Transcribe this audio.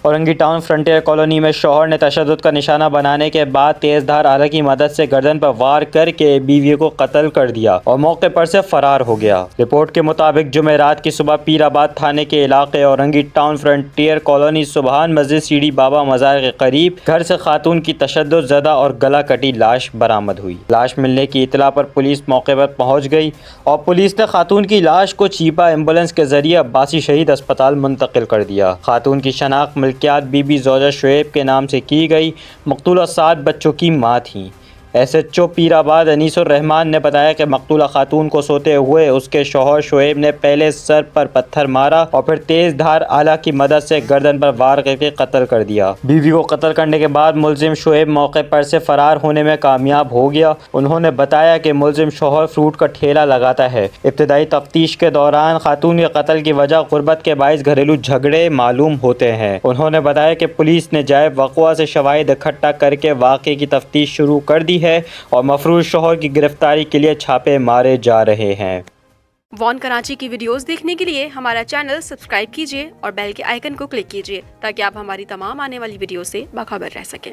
Orangi town frontier colony में शौहर ने तशद्दुद का निशाना बनाने के बाद तेज़धार आला की मदद से गर्दन पर वार करके बीवी को कत्ल कर दिया और मौके पर से फरार हो गया। रिपोर्ट के मुताबिक जुमेरात की सुबह पीराबाद थाने के इलाके औरंगी टाउन फ्रंटियर कॉलोनी सुबहान मस्जिद सीढ़ी बाबा मज़ार के करीब घर से खातून की तशद्दुद ज़दा और गला कटी लाश बरामद हुई। लाश मिलने की इतला पर पुलिस मौके पर पहुंच गई और पुलिस ने खातून की लाश को चीपा एम्बुलेंस के जरिए अब्बासी शहीद अस्पताल मुंतकिल कर दिया। खातून की शनाख्त मिल्कियात बीबी ज़ौजा शुएब के नाम से की गई। मकतूला 7 बच्चों की माँ थीं। SHO पीराबाद अनीसुर रहमान ने बताया कि मकतूला खातून को सोते हुए उसके शौहर शुएब ने पहले सर पर पत्थर मारा और फिर तेज़ धार आला की मदद से गर्दन पर वार करके कत्ल कर दिया। बीवी को कत्ल करने के बाद मुलजिम शुएब मौके पर से फरार होने में कामयाब हो गया। उन्होंने बताया कि मुलजिम शौहर फ्रूट का ठेला लगाता है। इब्तदाई तफ्तीश के दौरान खातून के कत्ल की वजह गुर्बत के बाइस घरेलू झगड़े मालूम होते हैं। उन्होंने बताया कि पुलिस ने जायब वक़्वा से शवाहिद इकट्ठा करके वाक़े की तफ्तीश शुरू कर दी है और मफरूज शौहर की गिरफ्तारी के लिए छापे मारे जा रहे हैं। वॉन कराची की वीडियोस देखने के लिए हमारा चैनल सब्सक्राइब कीजिए और बेल के आइकन को क्लिक कीजिए ताकि आप हमारी तमाम आने वाली वीडियो से बाखबर रह सकें।